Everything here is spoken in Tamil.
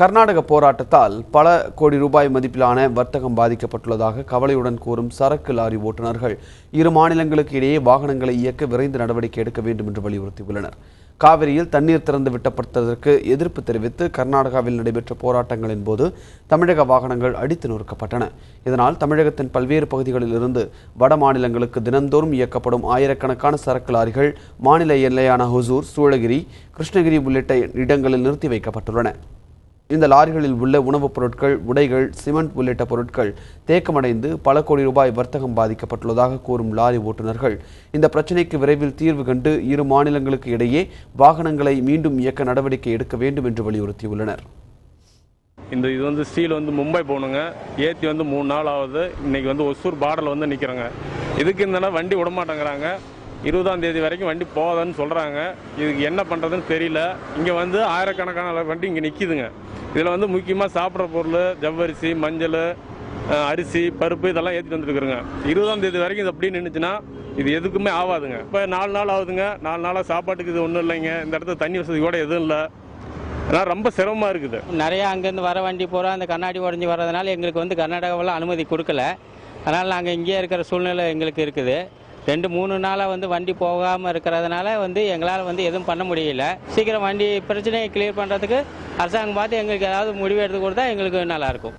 கர்நாடக போராட்டத்தால் பல கோடி ரூபாய் மதிப்பிலான வர்த்தகம் பாதிக்கப்பட்டுள்ளதாக கவலையுடன் கூறும் சரக்கு லாரி ஓட்டுநர்கள் இரு மாநிலங்களுக்கு இடையே வாகனங்களை இயக்க விரைந்து நடவடிக்கை எடுக்க வேண்டும் என்று வலியுறுத்தியுள்ளனர். காவிரியில் தண்ணீர் திறந்து விட்டப்பட்டதற்கு எதிர்ப்பு தெரிவித்து கர்நாடகாவில் நடைபெற்ற போராட்டங்களின் போது தமிழக வாகனங்கள் அடித்து நொறுக்கப்பட்டன. இதனால் தமிழகத்தின் பல்வேறு பகுதிகளில் இருந்து வட மாநிலங்களுக்கு தினந்தோறும் இயக்கப்படும் ஆயிரக்கணக்கான சரக்கு லாரிகள் மாநில எல்லையான ஹொசூர், சூளகிரி, கிருஷ்ணகிரி உள்ளிட்ட இடங்களில் நிறுத்தி வைக்கப்பட்டுள்ளன. இந்த லாரிகளில் உள்ள உணவுப் பொருட்கள், உடைகள், சிமெண்ட் உள்ளிட்ட பொருட்கள் தேக்கமடைந்து பல கோடி ரூபாய் வர்த்தகம் பாதிக்கப்பட்டுள்ளதாக கூறும் லாரி ஓட்டுநர்கள் இந்த பிரச்சினைக்கு விரைவில் தீர்வு கண்டு இரு மாநிலங்களுக்கு இடையே வாகனங்களை மீண்டும் இயக்க நடவடிக்கை எடுக்க வேண்டும் என்று வலியுறுத்தியுள்ளனர். இது ஸ்டீல் மும்பை போகணுங்க, ஏற்றி 3 நாள் ஆகுது. இன்னைக்கு ஒசூர் பார்டரில் நிற்கிறாங்க. இதுக்கு இந்த வண்டி விடமாட்டேங்கிறாங்க. 20ஆம் தேதி வரைக்கும் வண்டி போகாதுன்னு சொல்கிறாங்க. இதுக்கு என்ன பண்ணுறதுன்னு தெரியல. இங்கே ஆயிரக்கணக்கான வண்டி இங்கே நிற்கிதுங்க. இதில் முக்கியமாக சாப்பிட்ற பொருள், ஜவ்வரிசி, மஞ்சள், அரிசி, பருப்பு இதெல்லாம் ஏற்றிட்டு வந்துருக்குறோங்க. 20ஆம் தேதி வரைக்கும் இது அப்படியே நின்றுச்சுன்னா இது எதுக்குமே ஆகாதுங்க. இப்போ 4 நாள் ஆகுதுங்க. 4 நாளாக சாப்பாட்டுக்கு இது ஒன்றும் இல்லைங்க. இந்த இடத்துல தண்ணி வசதி கூட எதுவும் இல்லை. அதனால் ரொம்ப சிரமமாக இருக்குது. நிறையா அங்கேருந்து வர வண்டி பூரா அந்த கண்ணாடி உடஞ்சி வர்றதுனால எங்களுக்கு கர்நாடகாவில் அனுமதி கொடுக்கல. அதனால் நாங்கள் இங்கேயே இருக்கிற சூழ்நிலை எங்களுக்கு இருக்குது. 2-3 நாளாக வண்டி போகாமல் இருக்கிறதுனால எங்களால் எதுவும் பண்ண முடியல. சீக்கிரம் வண்டி பிரச்சனையை கிளியர் பண்ணுறதுக்கு அரசாங்கம் பார்த்து எங்களுக்கு ஏதாவது முடிவு எடுத்து கொடுத்தா எங்களுக்கு நல்லாயிருக்கும்.